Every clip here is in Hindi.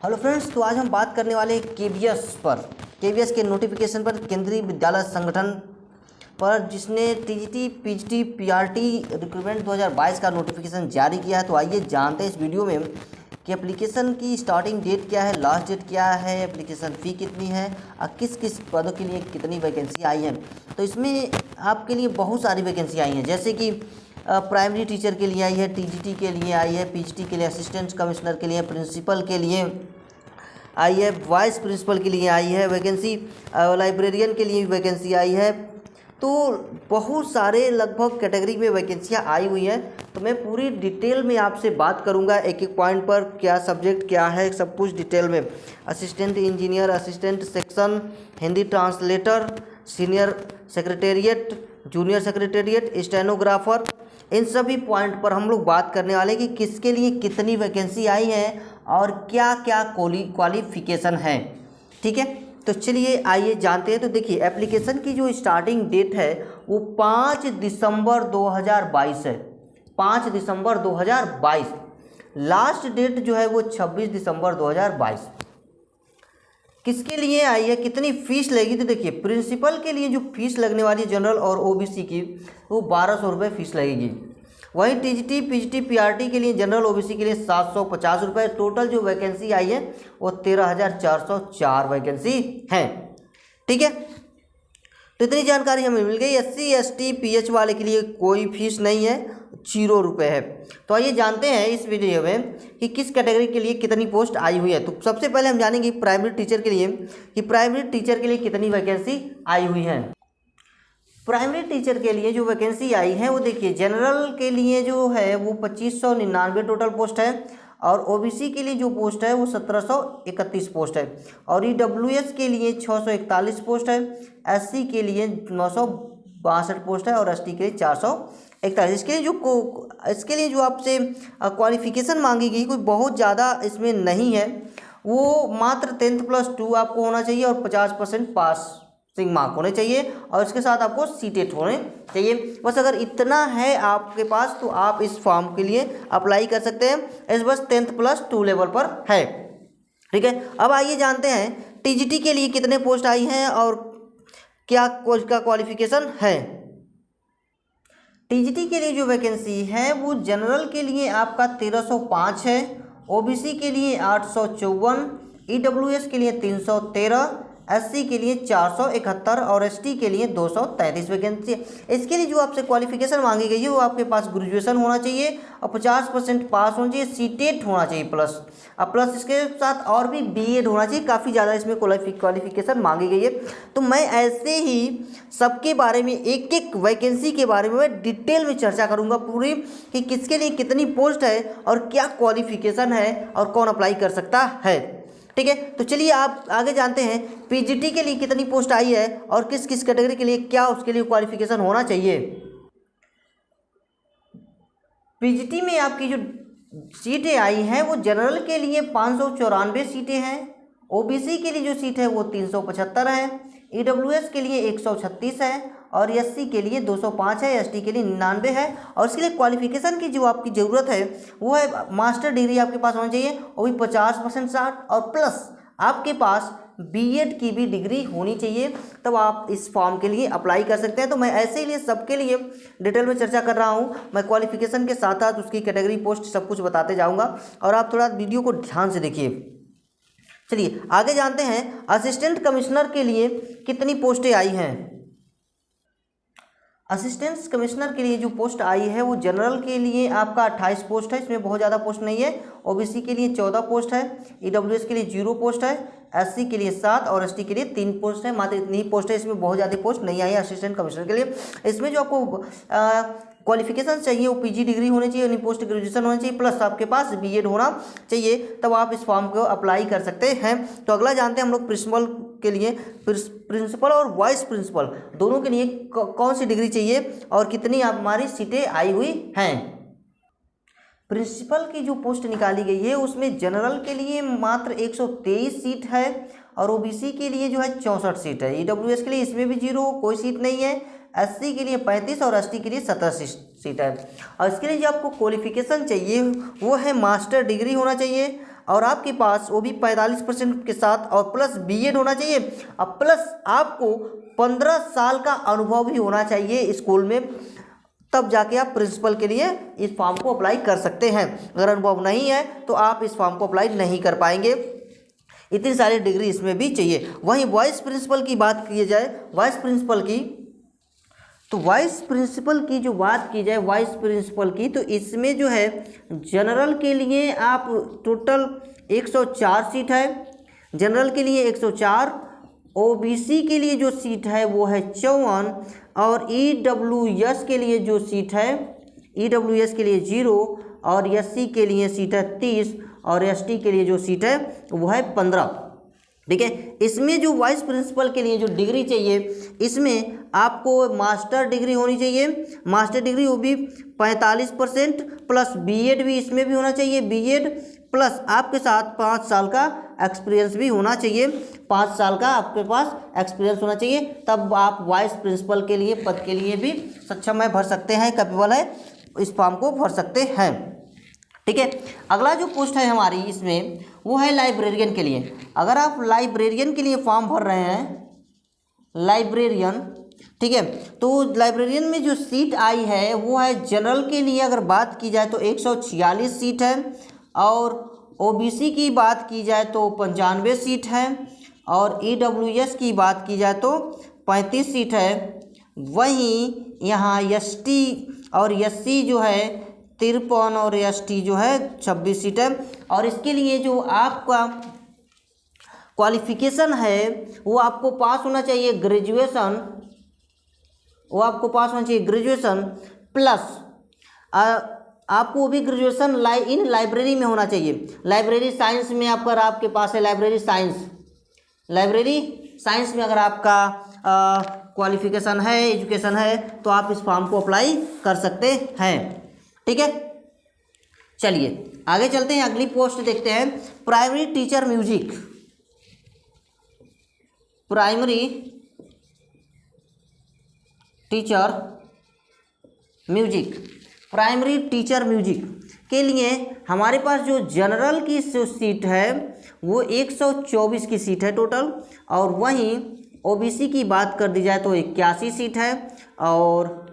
हेलो फ्रेंड्स, तो आज हम बात करने वाले केवीएस के नोटिफिकेशन पर, केंद्रीय विद्यालय संगठन पर, जिसने टीजीटी पीजीटी पीआरटी रिक्रूटमेंट 2022 का नोटिफिकेशन जारी किया है। तो आइए जानते हैं इस वीडियो में कि एप्लीकेशन की स्टार्टिंग डेट क्या है, लास्ट डेट क्या है, एप्लीकेशन फ़ी कितनी है और किस किस पदों के लिए कितनी वैकेंसी आई है। तो इसमें आपके लिए बहुत सारी वैकेंसी आई हैं, जैसे कि प्राइमरी टीचर के लिए आई है, टीजीटी के लिए आई है, पीजीटी के लिए, असिस्टेंट कमिश्नर के लिए, प्रिंसिपल के लिए आई है, वाइस प्रिंसिपल के लिए आई है वैकेंसी, लाइब्रेरियन के लिए भी वैकेंसी आई है। तो बहुत सारे लगभग कैटेगरी में वैकेंसियाँ आई हुई हैं। तो मैं पूरी डिटेल में आपसे बात करूंगा, एक एक पॉइंट पर, क्या सब्जेक्ट क्या है, सब कुछ डिटेल में। Assistant engineer, assistant section, Hindi translator, senior secretariat, junior secretariat, stenographer, इन सभी पॉइंट पर हम लोग बात करने वाले कि किसके लिए कितनी वैकेंसी आई है और क्या क्या क्वालिफिकेशन है। ठीक है, तो चलिए आइए जानते हैं। तो देखिए, एप्लीकेशन की जो स्टार्टिंग डेट है वो 5 दिसंबर 2022 है। 5 दिसंबर 2022। लास्ट डेट जो है वो 26 दिसंबर 2022। किसके लिए आई है, कितनी फीस लगेगी? तो देखिए, प्रिंसिपल के लिए जो फीस लगने वाली है जनरल और ओबीसी की, वो 1200 रुपये फीस लगेगी। वहीं टीजीटी पीजीटी पीआरटी के लिए, जनरल ओबीसी के लिए 750 रुपये। टोटल जो वैकेंसी आई है वो 13,404 वैकेंसी है। ठीक है, तो इतनी जानकारी हमें मिल गई। एससी एसटी पीएच वाले के लिए कोई फीस नहीं है, 0 रुपये है। तो आइए जानते हैं इस वीडियो में कि किस कैटेगरी के लिए कितनी पोस्ट आई हुई है। तो सबसे पहले हम जानेंगे प्राइमरी टीचर के लिए कि प्राइमरी टीचर के लिए कितनी वैकेंसी आई हुई है। प्राइमरी टीचर के लिए जो वैकेंसी आई है वो देखिए, जनरल के लिए जो है वो 2599 टोटल पोस्ट है, और ओबीसी के लिए जो पोस्ट है वो 1731 पोस्ट है, और ईडब्ल्यूएस के लिए 641 पोस्ट है, एससी के लिए 962 पोस्ट है, और एसटी के लिए 441। इसके लिए जो आपसे क्वालिफिकेशन मांगी गई कोई बहुत ज़्यादा इसमें नहीं है, वो मात्र 10+2 आपको होना चाहिए और 50% पासिंग मार्क होने चाहिए, और इसके साथ आपको सीटेट होने चाहिए। बस अगर इतना है आपके पास तो आप इस फॉर्म के लिए अप्लाई कर सकते हैं। इस बस 10+2 लेवल पर है। ठीक है, अब आइए जानते हैं टीजीटी के लिए कितने पोस्ट आई हैं और क्या उसका क्वालिफिकेशन है। टीजीटी के लिए जो वैकेंसी है वो जनरल के लिए आपका 1305 है, ओबीसी के लिए 854, ईडब्ल्यूएस के लिए 313, एससी के लिए 471 और एसटी के लिए 233 वैकेंसी है। इसके लिए जो आपसे क्वालिफिकेशन मांगी गई है वो आपके पास ग्रेजुएशन होना चाहिए और 50% पास होना चाहिए, सीटेट होना चाहिए प्लस, और प्लस इसके साथ और भी बीएड होना चाहिए। काफ़ी ज़्यादा इसमें क्वालिफिकेशन मांगी गई है। तो मैं ऐसे ही सबके बारे में, एक एक वैकेंसी के बारे में मैं डिटेल में चर्चा करूँगा पूरी, कि किसके लिए कितनी पोस्ट है और क्या क्वालिफिकेशन है और कौन अप्लाई कर सकता है। ठीक है, तो चलिए आप आगे जानते हैं पीजीटी के लिए कितनी पोस्ट आई है और किस किस कैटेगरी के लिए क्या उसके लिए क्वालिफिकेशन होना चाहिए। पीजीटी में आपकी जो सीटें आई हैं वो जनरल के लिए 594 सीटें हैं, ओबीसी के लिए जो सीट है वो 375 है, ईडब्ल्यूएस के लिए 136 है, और एससी के लिए 205 है, एसटी के लिए 99 है। और इसके लिए क्वालिफिकेशन की जो आपकी ज़रूरत है वो है मास्टर डिग्री आपके पास होनी चाहिए, वो भी 50% 60, और प्लस आपके पास बीएड की भी डिग्री होनी चाहिए, तब आप इस फॉर्म के लिए अप्लाई कर सकते हैं। तो मैं ऐसे ही लिए सबके लिए डिटेल में चर्चा कर रहा हूँ। मैं क्वालिफिकेशन के साथ साथ उसकी कैटेगरी पोस्ट सब कुछ बताते जाऊँगा, और आप थोड़ा वीडियो को ध्यान से देखिए। चलिए आगे जानते हैं असिस्टेंट कमिश्नर के लिए कितनी पोस्टें आई हैं। असिस्टेंट कमिश्नर के लिए जो पोस्ट आई है वो जनरल के लिए आपका 28 पोस्ट है, इसमें बहुत ज़्यादा पोस्ट नहीं है। ओबीसी के लिए 14 पोस्ट है, ईडब्ल्यूएस के लिए 0 पोस्ट है, एससी के लिए 7 और एसटी के लिए 3 पोस्ट है। मात्र इतनी पोस्ट है, इसमें बहुत ज़्यादा पोस्ट नहीं आई है असिस्टेंट कमिश्नर के लिए। इसमें जो आपको क्वालिफिकेशन चाहिए वो पीजी डिग्री होनी चाहिए, यानी पोस्ट ग्रेजुएशन होनी चाहिए, प्लस आपके पास बीएड होना चाहिए, तब आप इस फॉर्म को अप्लाई कर सकते हैं। तो अगला जानते हैं हम लोग प्रिंसिपल के लिए। प्रिंसिपल और वाइस प्रिंसिपल दोनों के लिए कौन सी डिग्री चाहिए और कितनी हमारी सीटें आई हुई हैं। प्रिंसिपल की जो पोस्ट निकाली गई है उसमें जनरल के लिए मात्र 123 सीट है, और ओबीसी के लिए जो है 64 सीट है, ईडब्ल्यूएस के लिए इसमें भी 0, कोई सीट नहीं है, एससी के लिए 35 और एसटी के लिए 17 सीट है। और इसके लिए जो आपको क्वालिफिकेशन चाहिए वो है मास्टर डिग्री होना चाहिए, और आपके पास वो भी 45% के साथ और प्लस बीएड होना चाहिए, अब प्लस आपको 15 साल का अनुभव भी होना चाहिए स्कूल में, तब जाके आप प्रिंसिपल के लिए इस फॉर्म को अप्लाई कर सकते हैं। अगर अनुभव नहीं है तो आप इस फॉर्म को अप्लाई नहीं कर पाएंगे। इतनी सारी डिग्री इसमें भी चाहिए। वहीं वाइस प्रिंसिपल की बात की जाए, वाइस प्रिंसिपल की, तो वाइस प्रिंसिपल की जो बात की जाए वाइस प्रिंसिपल की, तो इसमें जो है जनरल के लिए आप टोटल 104 सीट है, जनरल के लिए 104, ओबीसी के लिए जो सीट है वो है 54, और ईडब्ल्यूएस के लिए जो सीट है, ईडब्ल्यूएस के लिए 0, और एससी के लिए सीट है 30, और एसटी के लिए जो सीट है वो है 15। ठीक है, इसमें जो वाइस प्रिंसिपल के लिए जो डिग्री चाहिए, इसमें आपको मास्टर डिग्री होनी चाहिए, मास्टर डिग्री वो भी 45% प्लस बीएड भी इसमें भी होना चाहिए, बीएड प्लस आपके साथ 5 साल का एक्सपीरियंस भी होना चाहिए, 5 साल का आपके पास एक्सपीरियंस होना चाहिए, तब आप वाइस प्रिंसिपल के लिए पद के लिए भी सक्षम है, भर सकते हैं, कैपेबल है, इस फॉर्म को भर सकते हैं। ठीक है, अगला जो पोस्ट है हमारी इसमें वो है लाइब्रेरियन के लिए। अगर आप लाइब्रेरियन के लिए फॉर्म भर रहे हैं, लाइब्रेरियन, ठीक है, तो लाइब्रेरियन में जो सीट आई है वो है जनरल के लिए अगर बात की जाए तो 146 सीट है, और ओबीसी की बात की जाए तो 95 सीट है, और ईडब्ल्यूएस की बात की जाए तो 35 सीट है। वहीं यहाँ एसटी और एससी जो है 53, और एसटी जो है 26 सीट है। और इसके लिए जो आपका क्वालिफिकेशन है वो आपको पास होना चाहिए ग्रेजुएशन, वो आपको पास होना चाहिए ग्रेजुएशन प्लस आपको वो भी ग्रेजुएशन इन लाइब्रेरी में होना चाहिए। लाइब्रेरी साइंस में आपका, अगर आपके पास है लाइब्रेरी साइंस में अगर आपका क्वालिफिकेशन है, एजुकेशन है, तो आप इस फॉर्म को अप्लाई कर सकते हैं। ठीक है, चलिए आगे चलते हैं, अगली पोस्ट देखते हैं, primary teacher music. Primary teacher music, primary teacher music के लिए हमारे पास जो जनरल की जो सीट है वो 124 की सीट है टोटल, और वहीं ओबीसी की बात कर दी जाए तो 81 सीट है, और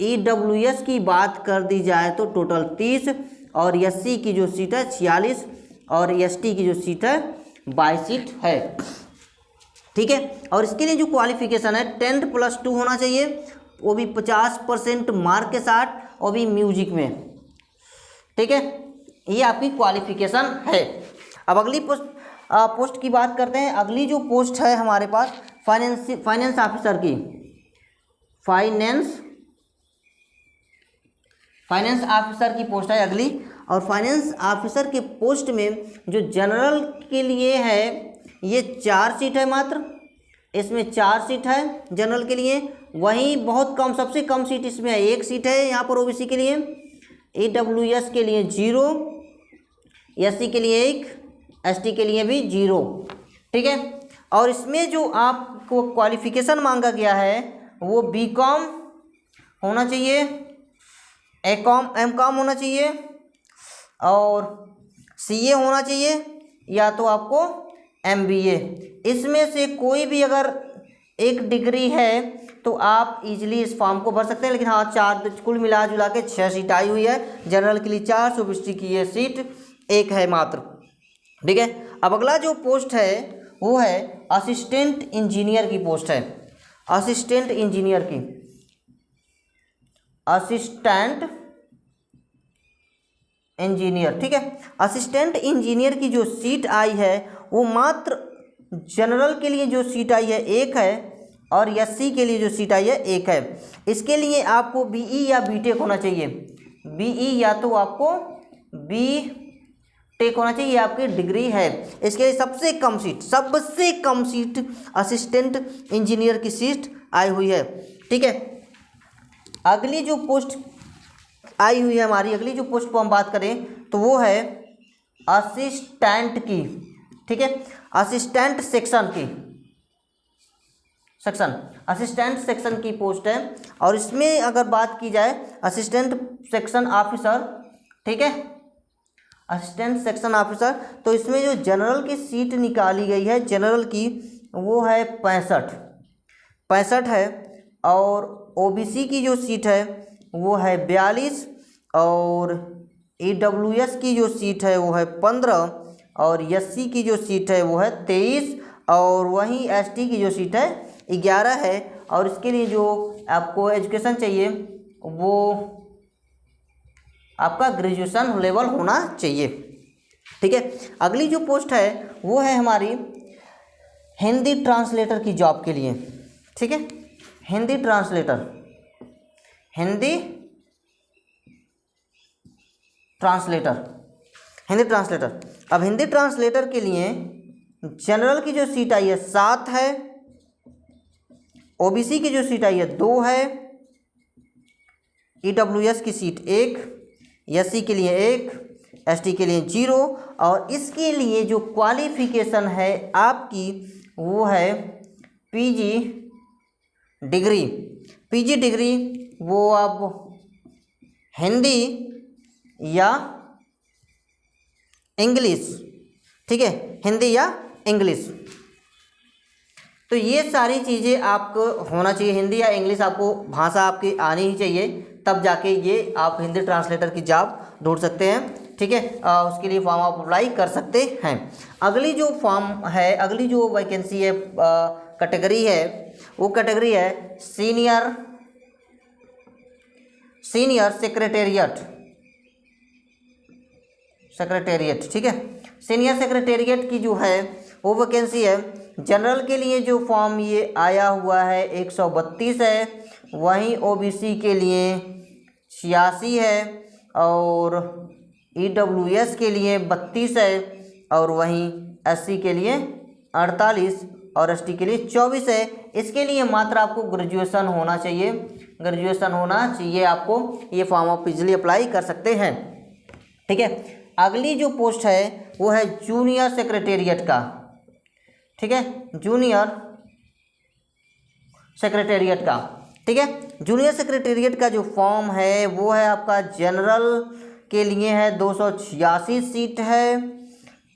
ईडब्ल्यूएस की बात कर दी जाए तो टोटल 30, और एससी की जो सीट है 46, और एसटी की जो सीट है 22 सीट है। ठीक है, और इसके लिए जो क्वालिफिकेशन है 10 + 2 होना चाहिए, वो भी 50% मार्क के साथ, वो भी म्यूजिक में। ठीक है, ये आपकी क्वालिफिकेशन है। अब अगली पोस्ट की बात करते हैं। अगली जो पोस्ट है हमारे पास फाइनेंस ऑफिसर की, फाइनेंस ऑफिसर की पोस्ट है अगली। और फाइनेंस ऑफिसर के पोस्ट में जो जनरल के लिए है ये 4 सीट है मात्र, इसमें 4 सीट है जनरल के लिए। वहीं बहुत कम, सबसे कम सीट इसमें 1 सीट है यहाँ पर ओबीसी के लिए, ईडब्ल्यूएस के लिए 0, एससी के लिए 1, एसटी के लिए भी 0। ठीक है, और इसमें जो आपको क्वालिफिकेशन मांगा गया है वो बीकॉम होना चाहिए, एमकॉम होना चाहिए, और सीए होना चाहिए, या तो आपको एमबीए। इसमें से कोई भी अगर एक डिग्री है तो आप इजीली इस फॉर्म को भर सकते हैं। लेकिन हाँ, 4 कुल मिला जुला के 6 सीट आई हुई है, जनरल के लिए 4, ओबीसी की ये सीट 1 है मात्र। ठीक है, अब अगला जो पोस्ट है वो है असिस्टेंट इंजीनियर की पोस्ट है, असिस्टेंट इंजीनियर की, असिस्टेंट इंजीनियर। ठीक है, असिस्टेंट इंजीनियर की जो सीट आई है वो मात्र जनरल के लिए जो सीट आई है 1 है, और एससी के लिए जो सीट आई है 1 है। इसके लिए आपको बीई या बीटेक होना चाहिए, बीई या तो आपको बीटेक होना चाहिए, आपकी डिग्री है। इसके लिए सबसे कम सीट असिस्टेंट इंजीनियर की सीट आई हुई है। ठीक है, अगली जो पोस्ट आई हुई है हमारी, अगली जो पोस्ट को हम बात करें तो वो है असिस्टेंट की। ठीक है, असिस्टेंट सेक्शन असिस्टेंट सेक्शन की पोस्ट है, और इसमें अगर बात की जाए असिस्टेंट सेक्शन ऑफिसर, ठीक है, असिस्टेंट सेक्शन ऑफिसर। तो इसमें जो जनरल की सीट निकाली गई है जनरल की वो है 65 है, और ओबीसी की जो सीट है वो है 42, और ईडब्ल्यूएस की जो सीट है वो है 15, और एससी की जो सीट है वो है 23, और वहीं एसटी की जो सीट है 11 है। और इसके लिए जो आपको एजुकेशन चाहिए वो आपका ग्रेजुएशन लेवल होना चाहिए। ठीक है, अगली जो पोस्ट है वो है हमारी हिंदी ट्रांसलेटर की जॉब के लिए। ठीक है, हिंदी ट्रांसलेटर अब हिंदी ट्रांसलेटर के लिए जनरल की जो सीट आई है 7 है, ओबीसी की जो सीट आई है 2 है, ईडब्ल्यूएस की सीट 1, एससी के लिए 1, एसटी के लिए 0, और इसके लिए जो क्वालिफिकेशन है आपकी वो है पीजी डिग्री वो आप हिंदी या इंग्लिश। ठीक है, हिंदी या इंग्लिश। तो ये सारी चीज़ें आपको होना चाहिए, हिंदी या इंग्लिश आपको भाषा आपकी आनी ही चाहिए, तब जाके ये आप हिंदी ट्रांसलेटर की जॉब ढूंढ सकते हैं। ठीक है, उसके लिए फॉर्म आप अप्लाई कर सकते हैं। अगली जो फॉर्म है, अगली जो वैकेंसी है, कैटेगरी है, वो कैटेगरी है सीनियर सेक्रेटेरिएट। ठीक है, सीनियर सेक्रेटेरिएट की जो है वो वैकेंसी है। जनरल के लिए जो फॉर्म ये आया हुआ है 132 है, वहीं ओबीसी के लिए 86 है, और ईडब्ल्यूएस के लिए 32 है, और वहीं एससी के लिए 48 और एसटी के लिए 24 है। इसके लिए मात्र आपको ग्रेजुएशन होना चाहिए आपको, ये फॉर्म आप इजीली अप्लाई कर सकते हैं। ठीक है, अगली जो पोस्ट है वो है जूनियर सेक्रेटेरिएट का। ठीक है, जूनियर सेक्रेटेरिएट का। ठीक है, जूनियर सेक्रेटेरिएट का जो फॉर्म है वो है आपका जनरल के लिए है 286 सीट है,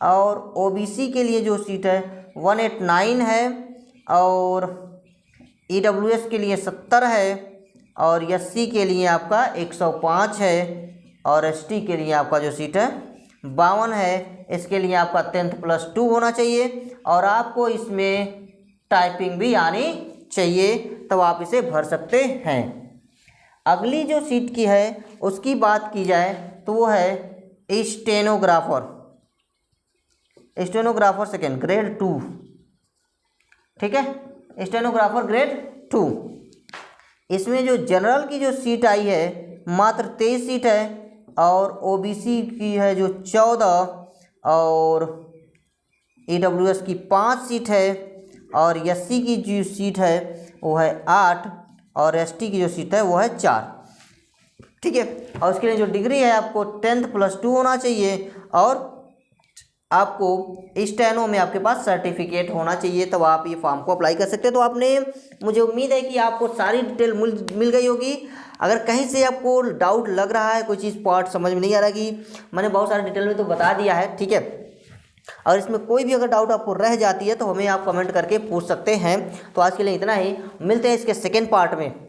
और ओबीसी के लिए जो सीट है 189 है, और ईडब्ल्यूएस के लिए 70 है, और एससी के लिए आपका 105 है, और एसटी के लिए आपका जो सीट है 52 है। इसके लिए आपका 10+2 होना चाहिए, और आपको इसमें टाइपिंग भी आनी चाहिए, तब आप इसे भर सकते हैं। अगली जो सीट की है उसकी बात की जाए तो वो है स्टेनोग्राफर सेकेंड ग्रेड 2। ठीक है, स्टेनोग्राफर ग्रेड 2। इसमें जो जनरल की जो सीट आई है मात्र 23 सीट है, और ओबीसी की है जो 14, और ईडब्ल्यूएस की 5 सीट है, और एससी की जो सीट है वो है 8, और एसटी की जो सीट है वो है 4। ठीक है, और उसके लिए जो डिग्री है आपको 10+2 होना चाहिए, और आपको स्टेनो में आपके पास सर्टिफिकेट होना चाहिए, तब आप ये फॉर्म को अप्लाई कर सकते हैं। तो आपने, मुझे उम्मीद है कि आपको सारी डिटेल मिल गई होगी। अगर कहीं से आपको डाउट लग रहा है, कोई चीज़ पार्ट समझ में नहीं आ रहा, कि मैंने बहुत सारे डिटेल में तो बता दिया है। ठीक है, और इसमें कोई भी अगर डाउट आपको रह जाती है तो हमें आप कमेंट करके पूछ सकते हैं। तो आज के लिए इतना ही, मिलते हैं इसके सेकेंड पार्ट में।